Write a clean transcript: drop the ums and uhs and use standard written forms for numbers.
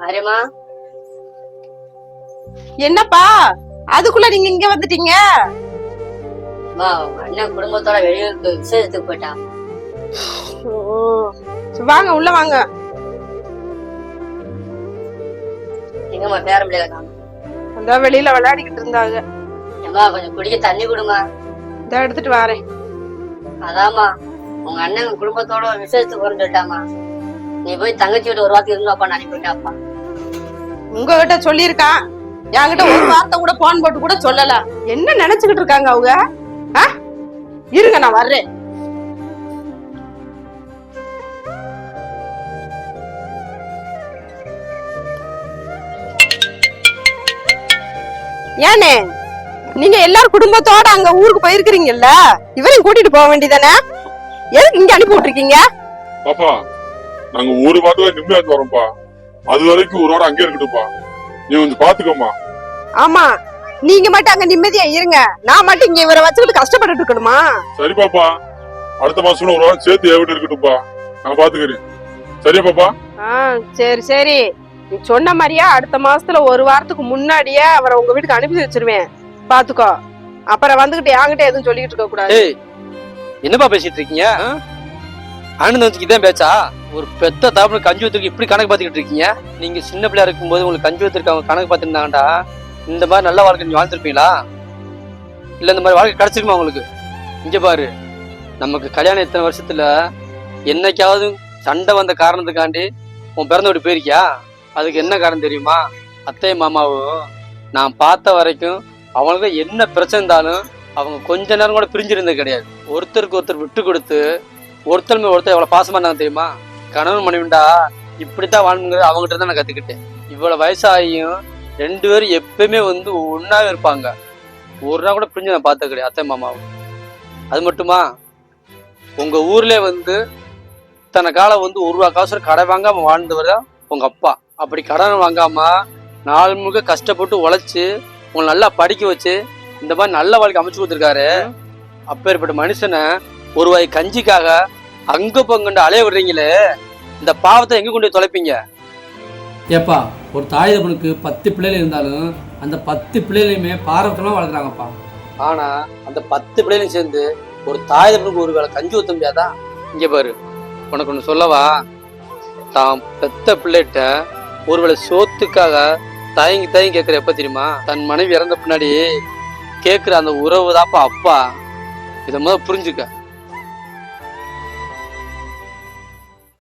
Arema, என்னப்பா அதுக்குள்ள நீங்க இங்க வந்துட்டீங்க? உங்க அண்ணன் குடும்பத்தோட வெளியூருக்கு விசேஷத்துக்கு போயிட்டான். வாங்க உள்ள வாங்க. எங்கம்மா பேர முடியல காணும். அந்த வெளியில விளையாடிக்கிட்டு இருந்தாங்க. ஏமா கொஞ்சம் குடிக்க தண்ணி கொடுமா. இதை எடுத்துட்டு வரேன். அதாம்மா உங்க அண்ணன் குடும்பத்தோட விசேஷத்துக்கு வரேன்னு சொல்லிட்டாமா. நீ போய் தங்கச்சி வீட்டு ஒரு வாரத்துக்கு இருந்தாப்பா அனுப்பிட்டாப்பா. உங்ககிட்ட சொல்லியிருக்கான், என்கிட்ட ஒரு வார்த்தை கூட போன் போட்டு கூட சொல்லல. என்ன நினைச்சுக்கிட்டு இருக்காங்க அவங்க? இருங்க நான் வர்றேன். ஏனே நீங்க எல்லாரும் குடும்பத்தோட அங்க ஊருக்கு போயிருக்கிறீங்கல்ல, இவரையும் கூட்டிட்டு போக வேண்டியதானே? எதுக்கு இங்க அனுப்பி விட்டுருக்கீங்க? பாப்பா நாங்க ஒரு வாரத்துல நிம்மதியா வரோம்ப்பா. அது வரைக்கும் ஒரு வாரம் அங்கே இருக்கட்டும்ப்பா. நீ கொஞ்சம் பாத்துக்கோமா. ஆமா, நீங்க மட்டும் அங்க நிம்மதியா இருங்க, நான் மட்டும் இங்க இவரை வச்சுக்கிட்டு கஷ்டப்பட்டு இருக்கணுமா? சரி பாப்பா, அடுத்த மாசம் ஒரு வாரம் சேர்த்து என்கிட்ட இருக்கட்டும்ப்பா. நான் பாத்துக்கிறேன். சரியா பாப்பா? சரி சரி, நீ சொன்ன மாதிரியா அடுத்த மாசத்துல ஒரு வாரத்துக்கு முன்னாடியே அவரை உங்க வீட்டுக்கு அனுப்பி வச்சிருவேன். பாத்துக்கோ, அப்புறம் வந்துகிட்டு என்கிட்ட எதுவும் சொல்லிட்டு இருக்க கூடாது. என்னப்பா பேசிட்டு இருக்கீங்க? ஆனந்தத்துக்கு இதான் பேச்சா? ஒரு பெத்த தாப்புல கஞ்சி ஊத்துக்கு இப்படி கணக்கு பார்த்துக்கிட்டு இருக்கீங்க? நீங்க சின்ன பிள்ளையா இருக்கும்போது உங்களுக்கு கஞ்சி ஊத்துக்கு அவங்க கணக்கு பார்த்துருந்தாங்கடா, இந்த மாதிரி நல்ல வாழ்க்கை நீங்க வாழ்ந்துருப்பீங்களா? இல்ல இந்த மாதிரி வாழ்க்கை கிடைச்சிருக்குமா உங்களுக்கு? இங்க பாரு, நமக்கு கல்யாணம் இத்தனை வருஷத்துல என்னைக்காவது சண்டை வந்த காரணத்துக்காண்டி உன் பிறந்த வீட்டு போயிருக்கியா? அதுக்கு என்ன காரணம் தெரியுமா? அத்தையும் மாமாவும் நான் பார்த்த வரைக்கும் அவங்களுக்கு என்ன பிரச்சனை இருந்தாலும் அவங்க கொஞ்ச நேரம் கூட பிரிஞ்சிருந்தது கிடையாது. ஒருத்தருக்கு ஒருத்தர் விட்டு கொடுத்து ஒருத்தர் மேல ஒருத்தர் எவ்வளவு பாசமா இருந்தாங்க தெரியுமா? கணவன் மனைவிண்டா இப்படித்தான் வாழணுங்கிறது அவங்ககிட்ட தான் நான் கத்துக்கிட்டேன். இவ்வளவு வயசாகியும் ரெண்டு பேரும் எப்பயுமே ஒன்னாவே இருப்பாங்க. ஒரு நாள் கூட பிரிஞ்சு நான் பார்த்தது கிடையாது அத்தை மாமாவும். அது மட்டுமா, உங்க ஊர்ல இத்தனை காலம் ஒரு ரூபா காசு கடை வாங்காம வாழ்ந்தவர் உங்க அப்பா. அப்படி கடன் வாங்காம நாள் முழுக்க கஷ்டப்பட்டு உழைச்சு உங்களை நல்லா படிக்க வச்சு இந்த மாதிரி நல்ல வாழ்க்கை அமைச்சு கொடுத்துருக்காரு. அப்பேற்பட்ட மனுஷனை ஒரு வாய் கஞ்சிக்காக அங்க பங்குண்டு அலைய விடுறீங்களே, இந்த பாவத்தை எங்க கொண்டு தொலைப்பீங்க? ஏப்பா, ஒரு தாய் தகப்பனுக்கு 10 பிள்ளைகள் இருந்தாலும் அந்த 10 பிள்ளைகளையுமே பாரபட்சமா வளர்க்குறாங்கப்பா. ஆனா அந்த 10 பிள்ளைகளையும் சேர்ந்து ஒரு தாய் தகப்பனுக்கு ஒரு வேளை கஞ்சி ஊத்த முடியாதா? இங்க பாரு, உனக்கு ஒண்ணு சொல்லவா? தான் பெத்த பிள்ளைகிட்ட ஒருவேளை சோத்துக்காக தயங்கி கேட்கிற எப்ப தெரியுமா? தன் மனைவி இறந்த பின்னாடி கேட்கிற அந்த உறவு தாப்பா அப்பா. இதை முதல் புரிஞ்சுக்க.